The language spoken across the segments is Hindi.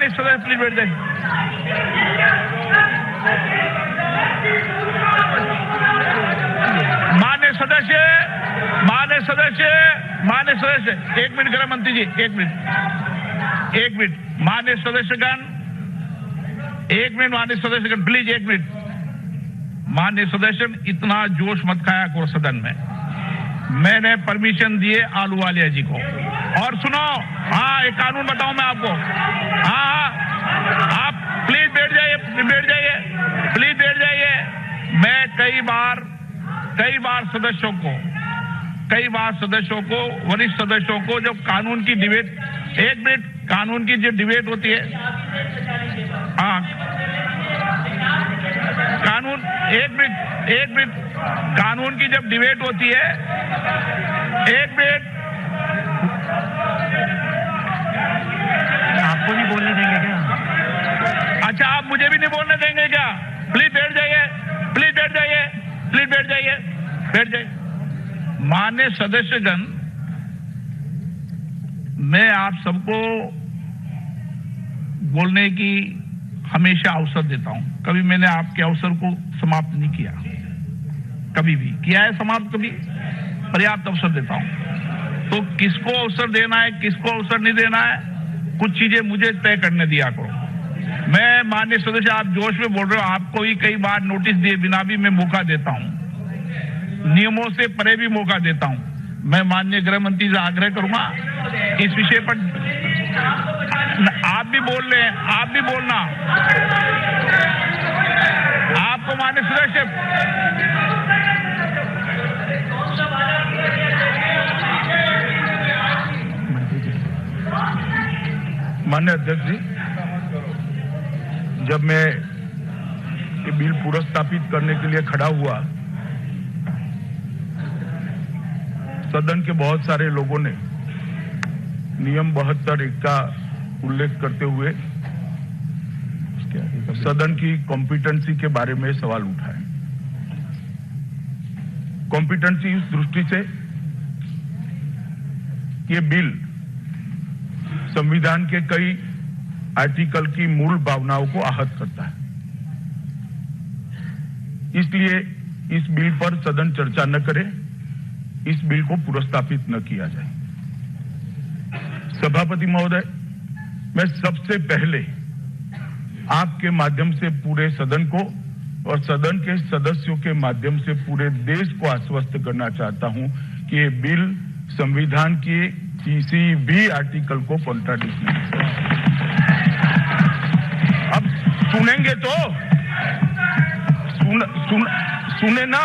माननीय सदस्य प्लीज बैठ जाइए। माननीय सदस्य, एक मिनट गृह मंत्री जी, एक मिनट। माननीय सदस्यगण, प्लीज एक मिनट। माननीय सदस्य, इतना जोश मत खाया करो सदन में। मैंने परमिशन दिए आलूवालिया जी को। और सुनो, हाँ, एक कानून बताऊं मैं आपको। हाँ, आप प्लीज बैठ जाइए, प्लीज बैठ जाइए। मैं कई बार सदस्यों को, वरिष्ठ सदस्यों को, जब कानून की डिबेट, एक मिनट, कानून की जो डिबेट होती है, हाँ, कानून, एक मिनट, कानून की जब डिबेट होती है, एक मिनट, आपको नहीं बोलने देंगे क्या? अच्छा, आप मुझे भी नहीं बोलने देंगे क्या? प्लीज बैठ जाइए। माननीय सदस्यगण, मैं आप सबको बोलने की हमेशा अवसर देता हूं। कभी मैंने आपके अवसर को समाप्त नहीं किया, कभी भी किया है समाप्त, कभी पर्याप्त अवसर देता हूं। तो किसको अवसर देना है, किसको अवसर नहीं देना है, कुछ चीजें मुझे तय करने दिया करो। मैं, माननीय सदस्य, आप जोश में बोल रहे हो, आपको ही कई बार नोटिस दिए बिना भी मैं मौका देता हूं, नियमों से परे भी मौका देता हूं। मैं माननीय गृह मंत्री से आग्रह करूंगा इस विषय पर, आप भी बोल रहे हैं, आप भी बोलना। आपको माननीय सदस्य, माननीय अध्यक्ष जी, जब मैं ये बिल पुरस्तापित करने के लिए खड़ा हुआ, सदन के बहुत सारे लोगों ने नियम 72(1) का उल्लेख करते हुए सदन की कॉम्पिटेंसी के बारे में सवाल उठाए। कॉम्पिटेंसी इस दृष्टि से, ये बिल संविधान के कई आर्टिकल की मूल भावनाओं को आहत करता है, इसलिए इस बिल पर सदन चर्चा न करे, इस बिल को पुरस्तापित न किया जाए। सभापति महोदय, मैं सबसे पहले आपके माध्यम से पूरे सदन को और सदन के सदस्यों के माध्यम से पूरे देश को आश्वस्त करना चाहता हूं कि ये बिल संविधान के किसी भी आर्टिकल को कॉन्ट्राडिक्ट नहीं करता। अब सुनेंगे तो सुने ना।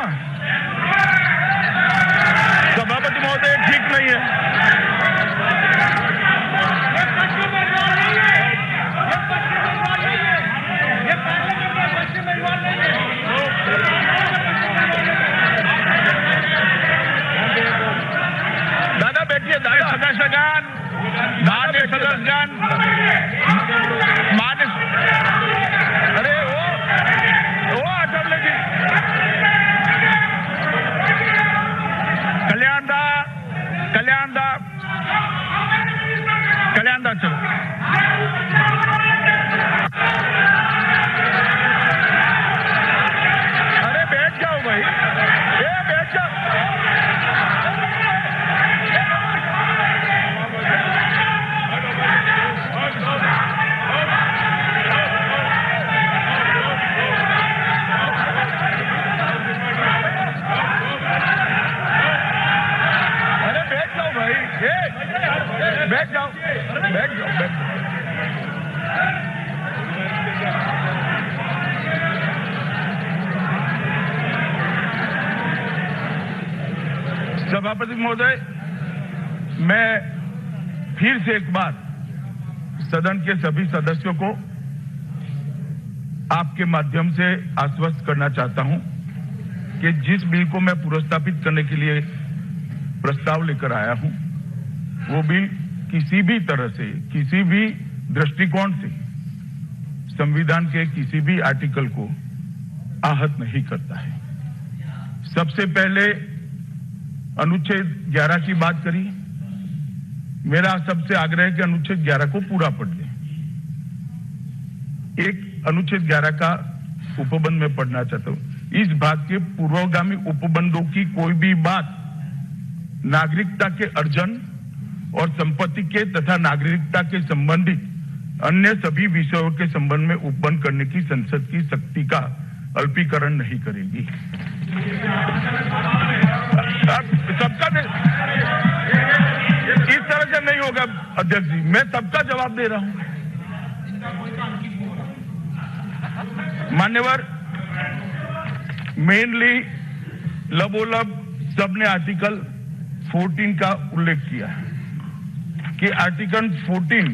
सभापति महोदय, ठीक नहीं है। दादा बैठिए, दादा। सदस्यगण, माननीय सदस्यगण, अरे वो अटल जी, कल्याण दा चलो। अरे बैठ जाओ भाई, बैठ जाओ। बैठ जाओ। सभापति महोदय, मैं फिर से एक बार सदन के सभी सदस्यों को आपके माध्यम से आश्वस्त करना चाहता हूं कि जिस बिल को मैं पुरस्तापित करने के लिए प्रस्ताव लेकर आया हूं, वो बिल किसी भी तरह से, किसी भी दृष्टिकोण से संविधान के किसी भी आर्टिकल को आहत नहीं करता है। सबसे पहले अनुच्छेद 11 की बात करी। मेरा सबसे आग्रह है कि अनुच्छेद 11 को पूरा पढ़ लें। एक अनुच्छेद 11 का उपबंध में पढ़ना चाहता हूं। इस भाग के पूर्वगामी उपबंधों की कोई भी बात नागरिकता के अर्जन और संपत्ति के तथा नागरिकता के संबंधित अन्य सभी विषयों के संबंध में उपबंध करने की संसद की शक्ति का अल्पीकरण नहीं करेगी। सबका इस तरह से नहीं होगा अध्यक्ष जी, मैं सबका जवाब दे रहा हूं। मान्यवर, मेनली लबोलब सबने आर्टिकल 14 का उल्लेख किया कि आर्टिकल 14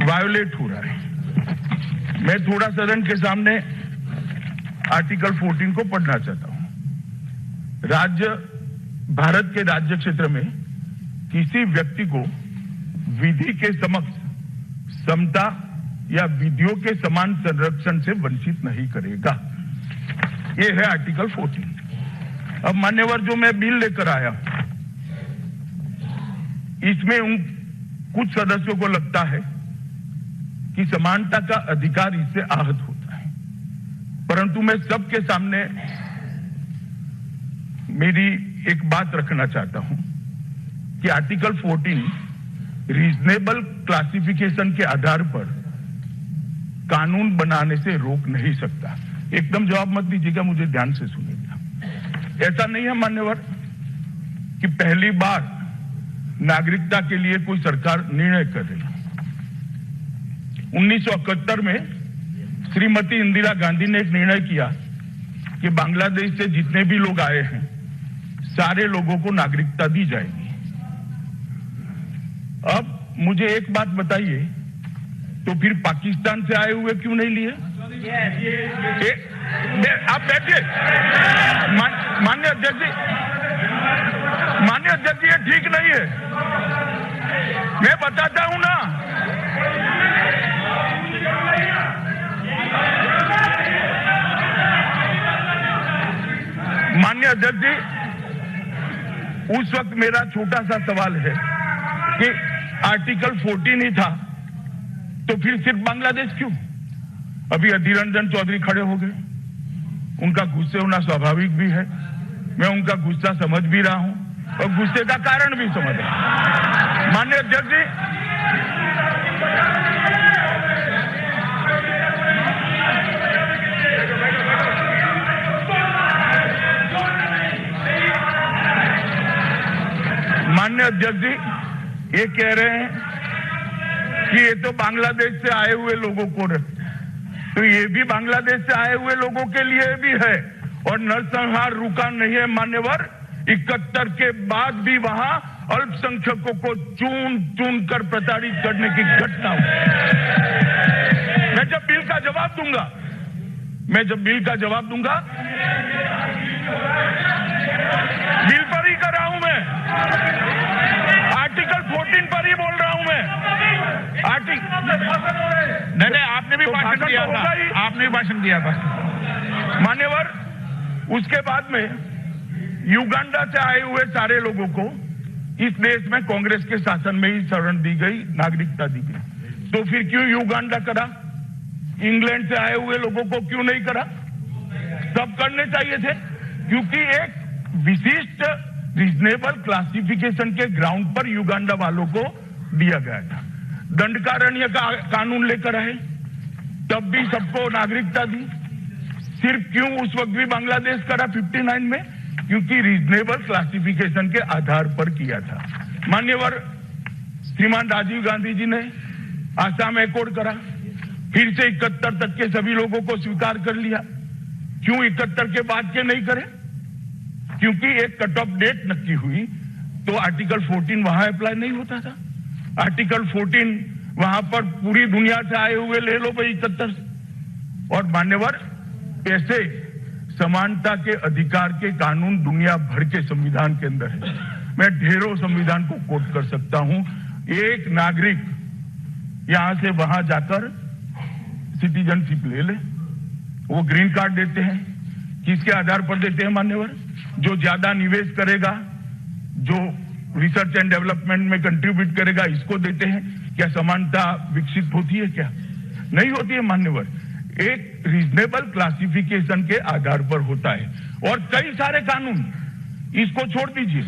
वायोलेट हो रहा है। मैं थोड़ा सदन के सामने आर्टिकल 14 को पढ़ना चाहता हूं। भारत के राज्य क्षेत्र में किसी व्यक्ति को विधि के समक्ष समता या विधियों के समान संरक्षण से वंचित नहीं करेगा। ये है आर्टिकल 14। अब मान्यवर, जो मैं बिल लेकर आया, इसमें उन कुछ सदस्यों को लगता है कि समानता का अधिकार इससे आहत होता है, परंतु मैं सबके सामने मेरी एक बात रखना चाहता हूं कि आर्टिकल 14 रीजनेबल क्लासिफिकेशन के आधार पर कानून बनाने से रोक नहीं सकता। एकदम जवाब मत दीजिएगा, मुझे ध्यान से सुनिएगा। ऐसा नहीं है मान्यवर कि पहली बार नागरिकता के लिए कोई सरकार निर्णय कर रही है। 1971 में श्रीमती इंदिरा गांधी ने एक निर्णय किया कि बांग्लादेश से जितने भी लोग आए हैं सारे लोगों को नागरिकता दी जाएगी। अब मुझे एक बात बताइए, तो फिर पाकिस्तान से आए हुए क्यों नहीं लिए? आप बैठिए। माननीय अध्यक्ष जी, ये ठीक नहीं है। मैं बताता हूं ना। माननीय अध्यक्ष जी, उस वक्त मेरा छोटा सा सवाल है कि आर्टिकल 14 ही था तो फिर सिर्फ बांग्लादेश क्यों? अभी अधीर रंजन चौधरी खड़े हो गए, उनका गुस्से होना स्वाभाविक भी है। मैं उनका गुस्सा समझ भी रहा हूं और गुस्से का कारण भी समझ रहा हूं। माननीय अध्यक्ष जी, माननीय अध्यक्ष जी, ये कह रहे हैं कि ये तो बांग्लादेश से आए हुए लोगों को, तो ये भी बांग्लादेश से आए हुए लोगों के लिए भी है। और नरसंहार रुका नहीं है मान्यवर। 71 के बाद भी वहां अल्पसंख्यकों को चुन चुन कर प्रताड़ित करने की घटना हुई। मैं जब बिल का जवाब दूंगा, बिल पर ही कर रहा हूं मैं, आर्टिकल 14 पर ही बोल रहा हूं मैं। नहीं, आपने भी भाषण दिया था, आपने भी भाषण दिया था मान्यवर। उसके बाद में युगांडा से आए हुए सारे लोगों को इस देश में कांग्रेस के शासन में ही शरण दी गई, नागरिकता दी गई। तो फिर क्यों युगांडा करा? इंग्लैंड से आए हुए लोगों को क्यों नहीं करा? सब करने चाहिए थे, क्योंकि एक विशिष्ट रीजनेबल क्लासिफिकेशन के ग्राउंड पर युगांडा वालों को दिया गया था। दंडकारण्य का कानून लेकर आए, तब भी सबको नागरिकता दी। सिर्फ क्यों उस वक्त भी बांग्लादेश करा 59 में? क्योंकि रीजनेबल क्लासिफिकेशन के आधार पर किया था। मान्यवर, श्रीमान राजीव गांधी जी ने आसाम एकॉर्ड करा, फिर से 71 तक के सभी लोगों को स्वीकार कर लिया। क्यों 71 के बाद के नहीं करे? क्योंकि एक कट ऑफ डेट नक्की हुई तो आर्टिकल 14 वहां अप्लाई नहीं होता था। आर्टिकल 14 वहां पर पूरी दुनिया से आए हुए ले लो भाई 71 से। और मान्यवर, ऐसे समानता के अधिकार के कानून दुनिया भर के संविधान के अंदर है। मैं ढेरों संविधान को कोट कर सकता हूं। एक नागरिक यहां से वहां जाकर सिटीजनशिप ले ले, वो ग्रीन कार्ड देते हैं। किसके आधार पर देते हैं मान्यवर? जो ज्यादा निवेश करेगा, जो रिसर्च एंड डेवलपमेंट में कंट्रीब्यूट करेगा, इसको देते हैं। क्या समानता विकसित होती है क्या? नहीं होती है मान्यवर, एक रीजनेबल क्लासिफिकेशन के आधार पर होता है। और कई सारे कानून, इसको छोड़ दीजिए,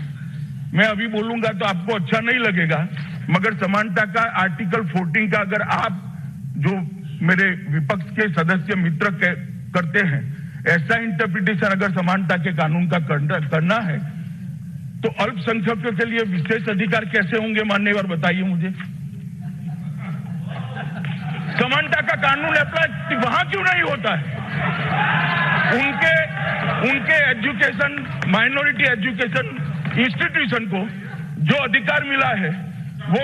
मैं अभी बोलूंगा तो आपको अच्छा नहीं लगेगा, मगर समानता का आर्टिकल 14 का अगर आप जो मेरे विपक्ष के सदस्य मित्र करते हैं, ऐसा इंटरप्रिटेशन अगर समानता के कानून का करना है तो अल्पसंख्यकों के लिए विशेष अधिकार कैसे होंगे मान्यवर, बताइए मुझे। समानता का कानून अप्लाई वहां क्यों नहीं होता है? उनके एजुकेशन, माइनॉरिटी एजुकेशन इंस्टीट्यूशन को जो अधिकार मिला है वो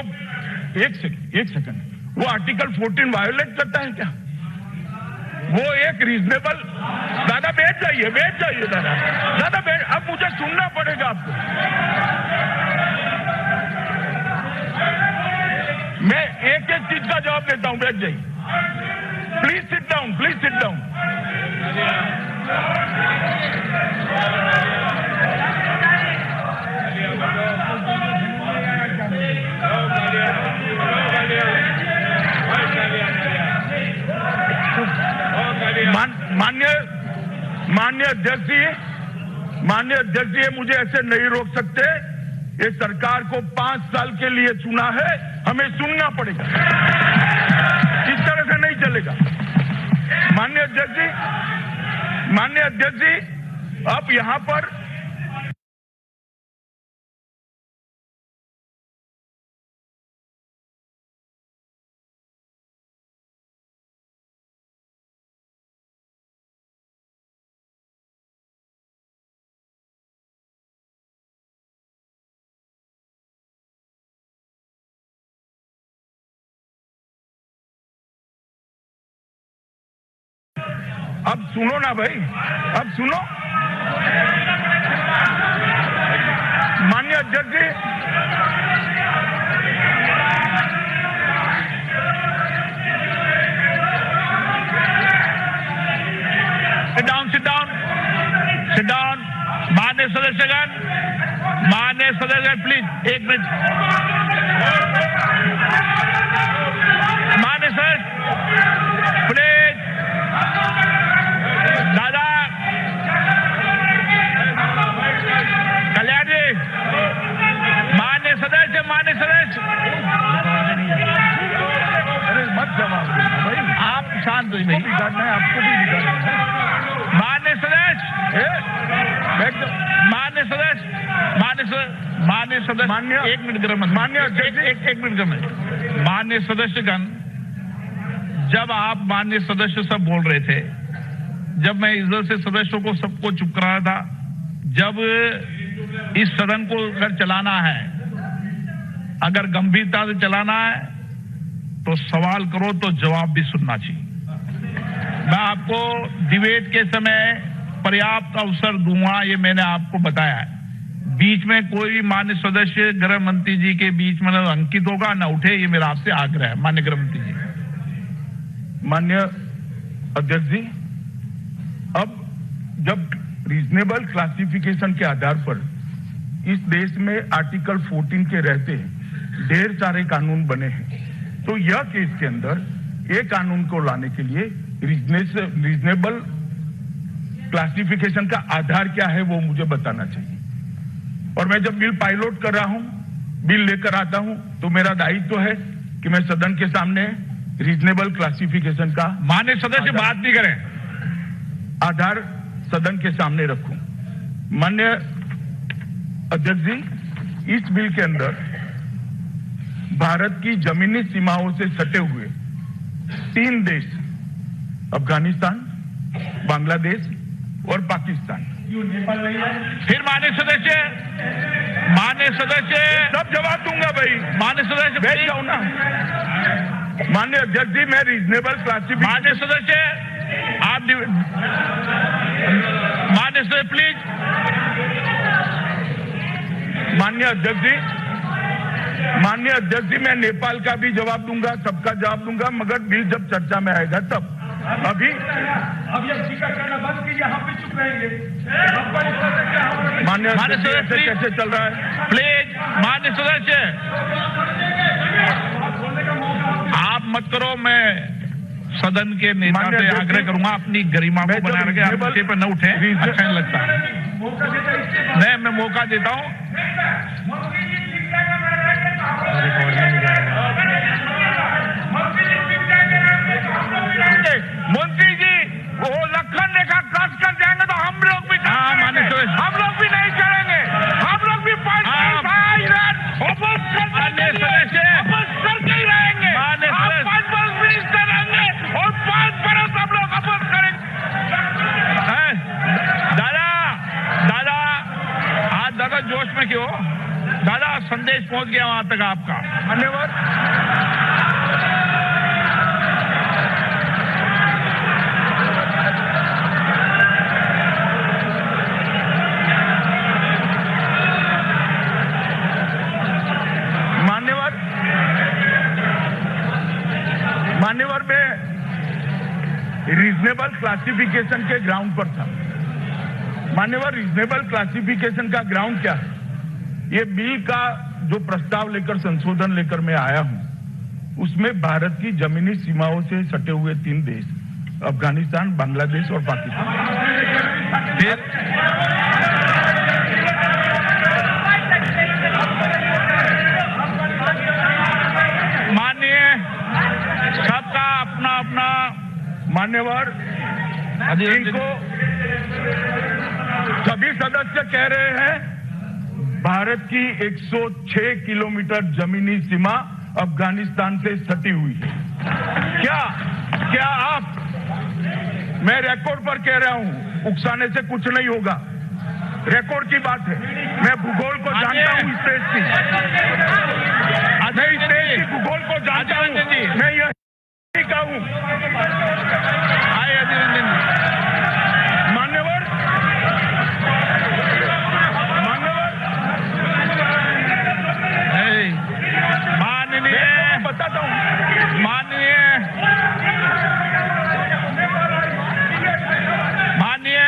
एक सेकंड वो आर्टिकल 14 वायोलेट करता है क्या? वो एक रीजनेबल, दादा बैठ जाइए दादा बैठ, अब मुझे सुनना पड़ेगा आपको। मैं एक एक चीज का जवाब देता हूं, बैठ जाइए। Please sit down. माननीय अध्यक्ष जी, मुझे ऐसे नहीं रोक सकते। ये सरकार को 5 साल के लिए चुना है, हमें सुनना पड़ेगा, इस तरह से नहीं चलेगा। माननीय अध्यक्ष जी, अब यहां पर अब सुनो ना भाई, अब सुनो। माननीय अध्यक्ष जी, सिट डाउन। माननीय सदस्यगण प्लीज, एक मिनट। माननीय सदस्य प्लीज, दादा कल्याण जी, मान्य सदस्य अरे मत जवाब भाई, आप शांत हो भाई, बिगाड़ना है आपको भी बिगाड़ना है। मान्य सदस्य, एक मिनट गृह मंत्री, एक मिनट गृह मंत्री। मान्य सदस्यगण, जब आप मान्य सदस्य सब बोल रहे थे, जब मैं इधर से सदस्यों को सबको चुप करा रहा था, जब इस सदन को अगर चलाना है, अगर गंभीरता से चलाना है तो सवाल करो तो जवाब भी सुनना चाहिए। मैं आपको डिबेट के समय पर्याप्त अवसर दूंगा, ये मैंने आपको बताया है। बीच में कोई मान्य सदस्य गृह मंत्री जी के बीच में अंकित होगा न उठे, ये मेरा आपसे आग्रह है मान्य गृह मंत्री जी। मान्य अध्यक्ष जी, अब जब रीजनेबल क्लासिफिकेशन के आधार पर इस देश में आर्टिकल 14 के रहते ढेर सारे कानून बने हैं, तो यह केस के अंदर ये कानून को लाने के लिए रीजनेबल क्लासिफिकेशन का आधार क्या है वो मुझे बताना चाहिए। और मैं जब बिल पायलट कर रहा हूं, बिल लेकर आता हूं, तो मेरा दायित्व है कि मैं सदन के सामने रीजनेबल क्लासिफिकेशन का, मान्य सदस्य बात नहीं करें, आधार सदन के सामने रखूं। माननीय अध्यक्ष जी, इस बिल के अंदर भारत की जमीनी सीमाओं से सटे हुए 3 देश, अफगानिस्तान, बांग्लादेश और पाकिस्तान, फिर मान्य सदस्य सब जवाब दूंगा भाई। मान्य सदस्य बैठ जाओ ना। माननीय अध्यक्ष जी, मैं रीजनेबल क्लासिफिकेशन, मान्य सदस्य आप, मान्य सदस्य प्लीज। माननीय अध्यक्ष जी, मैं नेपाल का भी जवाब दूंगा, सबका जवाब दूंगा, मगर बिल जब चर्चा में आएगा तब। अभी टीका करना बंद कीजिए, हम भी चुप रहेंगे। माननीय सदस्य कैसे चल रहा है प्लीज। मान्य सदस्य आप मत करो, मैं सदन के नेता माननीय से अध्यक्ष आग्रह जी, करूंगा अपनी गरिमा मैं को बना जब रखे, आप reasonable- मुद्दे पर न उठे, अच्छा नहीं लगता। नहीं, मैं मौका देता हूं। मंत्री जी, वो लखन रेखा क्रॉस कर जाएंगे तो हम लोग भी माननीय सदस्य, हम लोग भी नहीं चलेंगे, हम लोग भी माननीय सदस्य, करके ही रहेंगे, माननीय सदस्य, 5 वर्ष मिनिस्टर रहेंगे और 5 बरस हम लोग अपोज करेंगे। दादा आज दादा जोश में क्यों? दादा संदेश पहुंच गया वहां तक आपका। धन्यवाद। मान्यवर में रीजनेबल क्लासिफिकेशन के ग्राउंड पर था। मान्यवर, रीजनेबल क्लासिफिकेशन का ग्राउंड क्या है? ये बिल का जो प्रस्ताव लेकर संशोधन लेकर मैं आया हूं, उसमें भारत की जमीनी सीमाओं से सटे हुए 3 देश, अफगानिस्तान, बांग्लादेश और पाकिस्तान, माननीय सबका अपना अपना मान्यवर इनको सभी सदस्य कह रहे हैं भारत की 106 किलोमीटर जमीनी सीमा अफगानिस्तान से सटी हुई है। क्या आप, मैं रिकॉर्ड पर कह रहा हूं, उकसाने से कुछ नहीं होगा, रिकॉर्ड की बात है। मैं भूगोल को जानता हूं इस देश की, मैं इस देश की भूगोल को जानता हूं, मैं यही कहूं। आए अभिनंदन जी। मान्यवर माननीय बताता हूं, माननीय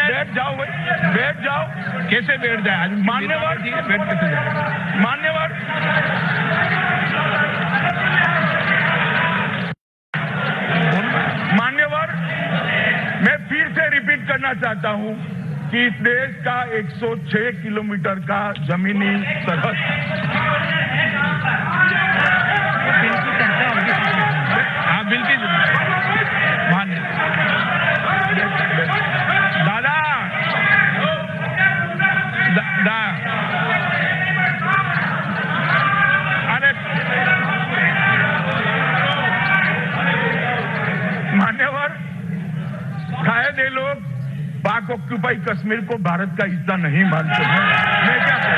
बैठ जाओ। कैसे बैठ जाए? आज मान्यवर, ठीक है, बैठ कैसे जाए? मान्यवर, मैं फिर से रिपीट करना चाहता हूं कि इस देश का 106 किलोमीटर का जमीनी सरहद, हाँ बिल्कुल मान्य दादा अरे मान्यवर, शायद ये लोग पाक ऑक्यूपाई कश्मीर को भारत का हिस्सा नहीं मानते हैं। मैं क्या कहूं?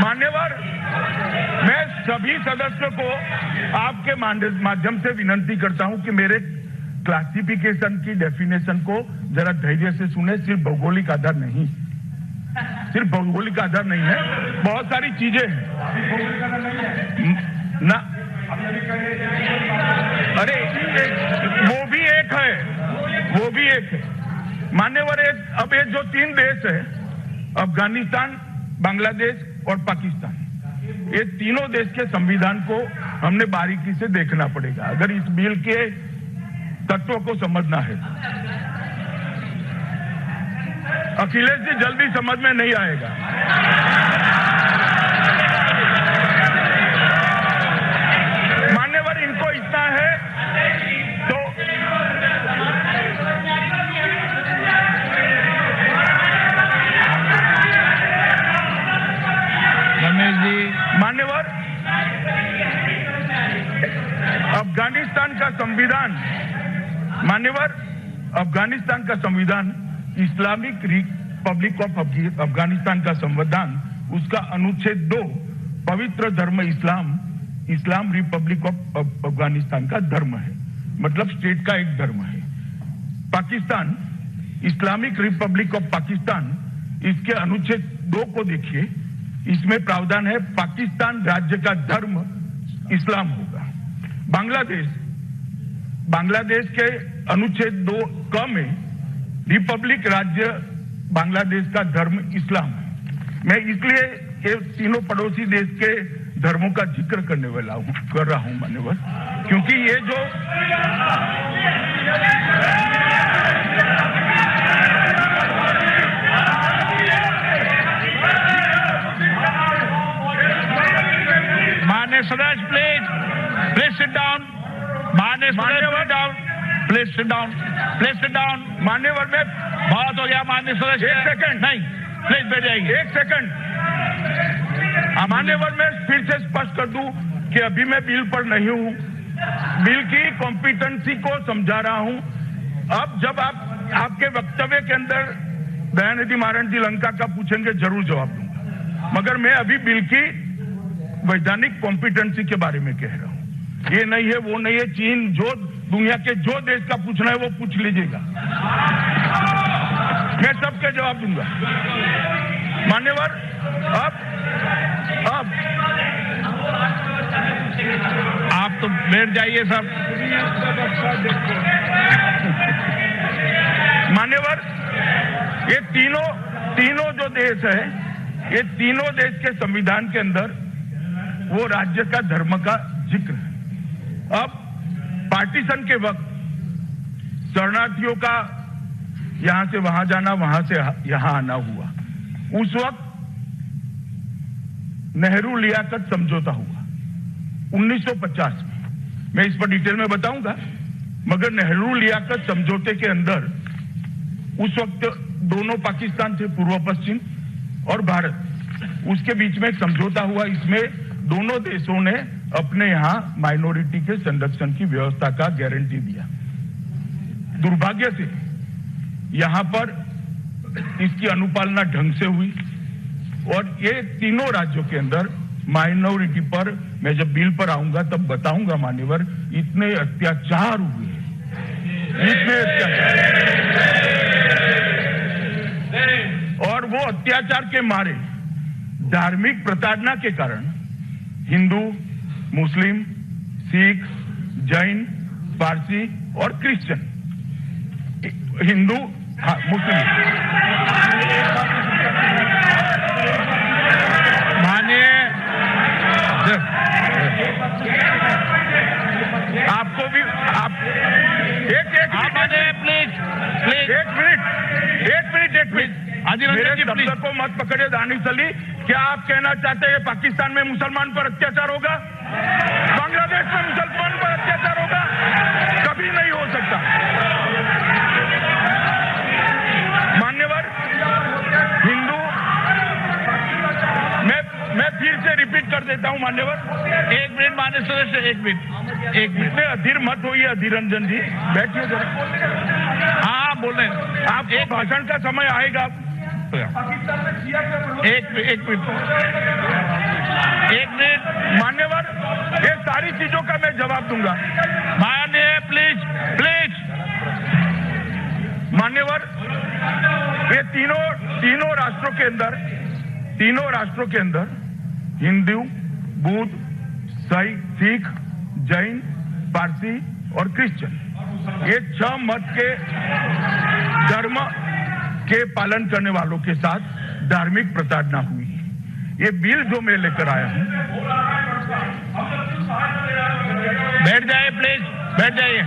मान्यवर, मैं सभी सदस्यों को आपके माध्यम से विनंती करता हूं कि मेरे क्लासिफिकेशन की डेफिनेशन को जरा धैर्य से सुने। सिर्फ भौगोलिक आधार नहीं, सिर्फ भौगोलिक आधार नहीं है, बहुत सारी चीजें हैं ना। अरे वो भी एक है। मान्यवर, अब ये जो 3 देश है, अफगानिस्तान, बांग्लादेश और पाकिस्तान, ये तीनों देश के संविधान को हमने बारीकी से देखना पड़ेगा अगर इस बिल के तत्वों को समझना है। अखिलेश जी जल्दी समझ में नहीं आएगा। मान्यवर, इनको इतना है तो रमेश जी, मान्यवर, अफगानिस्तान का संविधान, इस्लामिक रिपब्लिक ऑफ अफगानिस्तान का संविधान उसका अनुच्छेद 2 पवित्र धर्म इस्लाम रिपब्लिक ऑफ अफगानिस्तान का धर्म है, मतलब स्टेट का एक धर्म है। Pakistan, Islamic Republic of Pakistan, इसके अनुच्छेद 2 को देखिए, इसमें प्रावधान है पाकिस्तान राज्य का धर्म इस्लाम होगा। बांग्लादेश के अनुच्छेद 2 क में रिपब्लिक राज्य बांग्लादेश का धर्म इस्लाम है। मैं इसलिए ये तीनों पड़ोसी देश के धर्मों का जिक्र कर रहा हूं मान्यवर, क्योंकि ये जो माननीय सदस्य प्लीज सिट डाउन। माननीय प्लीज सिट डाउन। मान्यवर में बहुत हो गया माननीय सदस्य। एक सेकंड, नहीं, प्लीज बैठ जाइए। एक सेकंड। मान्यवर में फिर से स्पष्ट कर दूं कि अभी मैं बिल पर नहीं हूं, बिल की कॉम्पिटेंसी को समझा रहा हूं। अब जब आप आपके वक्तव्य के अंदर दयानिधि मारन जी लंका का पूछेंगे, जरूर जवाब दूंगा, मगर मैं अभी बिल की वैधानिक कॉम्पिटेंसी के बारे में कह रहा हूं। ये नहीं है, वो नहीं है, चीन जो दुनिया के जो देश का पूछना है वो पूछ लीजिएगा, मैं सबके जवाब दूंगा। मान्यवर, अब आप तो बैठ जाइए सब। मान्यवर, ये तीनों जो देश है, ये तीनों देश के संविधान के अंदर वो राज्य का धर्म का जिक्र है। अब पार्टीशन के वक्त शरणार्थियों का यहां से वहां जाना, वहां से यहां आना हुआ। उस वक्त नेहरू लियाकत समझौता हुआ 1950 में, मैं इस पर डिटेल में बताऊंगा, मगर नेहरू लियाकत समझौते के अंदर उस वक्त दोनों पाकिस्तान थे, पूर्व पश्चिम और भारत, उसके बीच में एक समझौता हुआ। इसमें दोनों देशों ने अपने यहां माइनॉरिटी के संरक्षण की व्यवस्था का गारंटी दिया। दुर्भाग्य से यहां पर इसकी अनुपालना ढंग से हुई और ये तीनों राज्यों के अंदर माइनॉरिटी पर, मैं जब बिल पर आऊंगा तब बताऊंगा मान्यवर, इतने अत्याचार हुए, इतने अत्याचार, और वो अत्याचार के मारे धार्मिक प्रताड़ना के कारण हिंदू, मुस्लिम, सिख, जैन, पारसी और क्रिश्चियन, हिंदू, मुस्लिम, मानिए आपको भी आप एक मिनट मेरे शब्द को मत पकड़े दानिश अली। क्या आप कहना चाहते हैं पाकिस्तान में मुसलमान पर अत्याचार होगा? बांग्लादेश में मुसलमान पर अत्याचार होगा? कभी नहीं हो सकता। मान्यवर, हिंदू, मैं फिर से रिपीट कर देता हूं मान्यवर। एक मिनट माननीय सदस्य, एक मिनट में अधीर मत होइए, अधीर रंजन जी, बैठिए जरा। हाँ, बोल रहे हैं आप। एक भाषण का समय आएगा। एक मिनट मान्यवर, ये सारी चीजों का मैं जवाब दूंगा। माननीय प्लीज मान्यवर, ये तीनों राष्ट्रों के अंदर हिंदू, बुद्ध, सिख, जैन, पारसी और क्रिश्चियन, ये 6 मत के धर्म के पालन करने वालों के साथ धार्मिक प्रताड़ना हुई। ये बिल जो मैं लेकर आया हूं, बैठ जाइए प्लीज, बैठ जाइए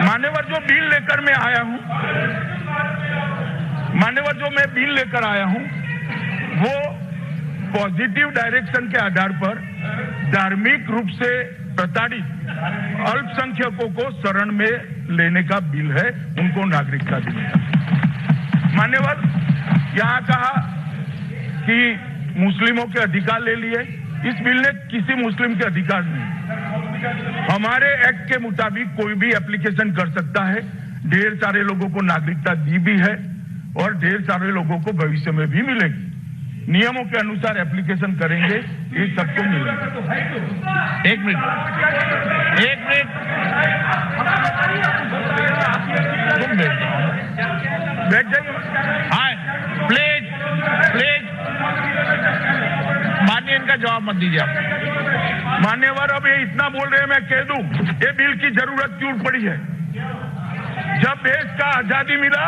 मान्यवर, जो बिल लेकर मैं आया हूं, वो पॉजिटिव डायरेक्शन के आधार पर धार्मिक रूप से प्रताड़ित अल्पसंख्यकों को शरण में लेने का बिल है, उनको नागरिकता देने का। मान्यवर, यहां कहा कि मुस्लिमों के अधिकार ले लिए, इस बिल ने किसी मुस्लिम के अधिकार नहीं। हमारे एक्ट के मुताबिक कोई भी एप्लीकेशन कर सकता है, ढेर सारे लोगों को नागरिकता दी भी है, और ढेर सारे लोगों को भविष्य में भी मिलेगी। नियमों के अनुसार एप्लीकेशन करेंगे, ये सबको मिलेगा। एक मिनट तुम बैठ जाइए। हाँ प्लीज माननीय, इनका जवाब मत दीजिए आप। मान्यवर, अब ये इतना बोल रहे हैं, मैं कह दूं ये बिल की जरूरत क्यों पड़ी है। जब देश का आजादी मिला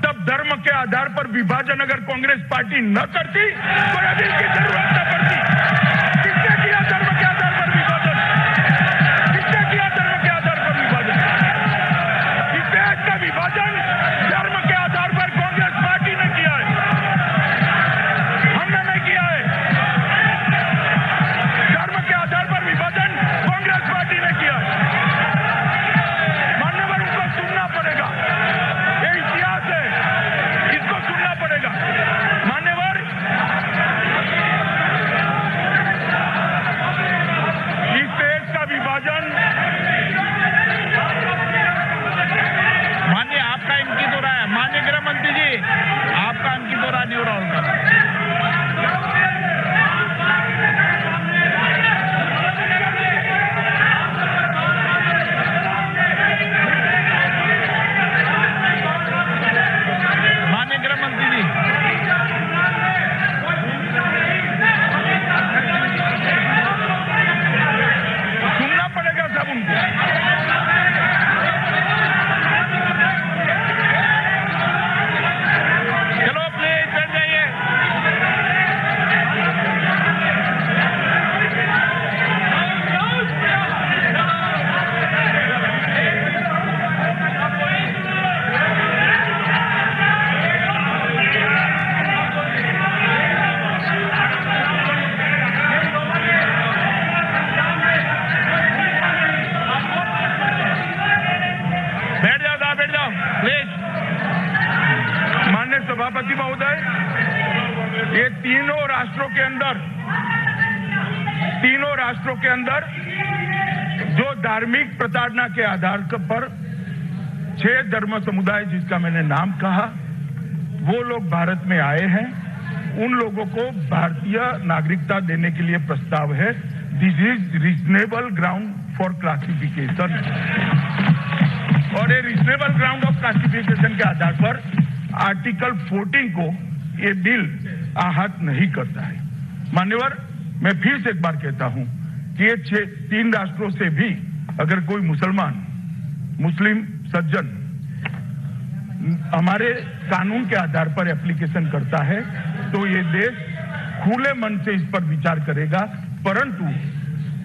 तब धर्म के आधार पर विभाजन अगर कांग्रेस पार्टी न करती तो ये बिल की जरूरत न पड़ती। किसने किया धर्म के आधार पर विभाजन? किसने किया धर्म के आधार पर विभाजन? इस देश का विभाजन धर्म के आधार पर कांग्रेस पार्टी ने किया है, हमने नहीं किया है। धर्म के आधार पर विभाजन कांग्रेस पार्टी ने किया है। मान्यवर, उनको सुनना पड़ेगा, ये इतिहास है, इसको सुनना पड़ेगा। मान्यवर, इस देश का विभाजन, माननीय आपका अंकित हो रहा है। माननीय गृह मंत्री जी, आपका अंकित हो रहा नहीं हो रहा उनका। माननीय गृह मंत्री जी, सुनना पड़ेगा सब उनको। चलो प्लीज बैठ जाइए। बैठ जाओ प्लीज। माननीय सभापति महोदय, ये तीनों राष्ट्रों के अंदर जो धार्मिक प्रताड़ना के आधार पर 6 धर्म समुदाय जिसका मैंने नाम कहा, वो लोग भारत में आए हैं, उन लोगों को भारतीय नागरिकता देने के लिए प्रस्ताव है। This is reasonable ground for classification, और ये रीजनेबल ग्राउंड ऑफ क्लासिफिकेशन के आधार पर आर्टिकल 14 को ये बिल आहत नहीं करता है। मान्यवर, मैं फिर से एक बार कहता हूं कि ये 3 राष्ट्रों से भी अगर कोई मुस्लिम सज्जन हमारे कानून के आधार पर एप्लीकेशन करता है तो ये देश खुले मन से इस पर विचार करेगा, परंतु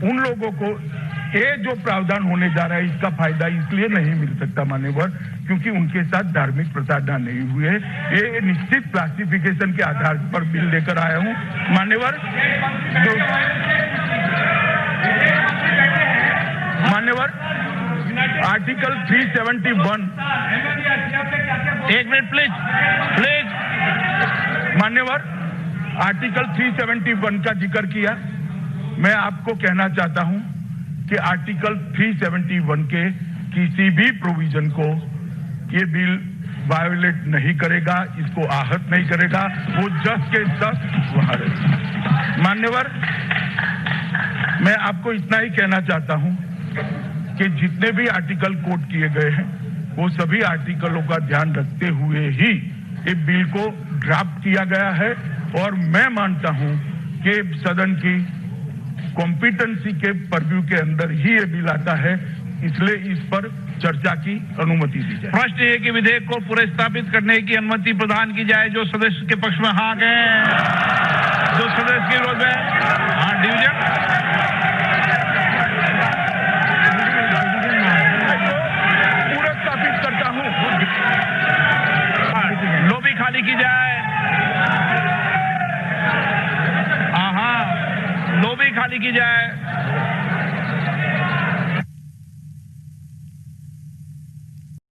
उन लोगों को ये जो प्रावधान होने जा रहा है इसका फायदा इसलिए नहीं मिल सकता मान्यवर, क्योंकि उनके साथ धार्मिक प्रताड़ना नहीं हुई है। ये निश्चित क्लासिफिकेशन के आधार पर बिल लेकर आया हूं मान्यवर। आर्टिकल 371, एक मिनट प्लीज। मान्यवर, आर्टिकल 371 का जिक्र किया। मैं आपको कहना चाहता हूं कि आर्टिकल 371 के किसी भी प्रोविजन को ये बिल वायोलेट नहीं करेगा, इसको आहत नहीं करेगा, वो जस के तस वहां रहेगा। मान्यवर, मैं आपको इतना ही कहना चाहता हूं कि जितने भी आर्टिकल कोट किए गए हैं वो सभी आर्टिकलों का ध्यान रखते हुए ही ये बिल को ड्राफ्ट किया गया है, और मैं मानता हूं कि सदन की कॉम्पिटेंसी के परव्यू के अंदर ही ये बिल आता है, इसलिए इस पर चर्चा की अनुमति दी जाए। प्रश्न ये कि विधेयक को पुनर्स्थापित करने की अनुमति प्रदान की जाए। जो सदस्य के पक्ष में हाँ गए, जो सदस्य के विरोध में हाँ डिवीजन। पुनर्स्थापित करता हूं, लॉबी खाली की जाए। लॉबी खाली की जाए।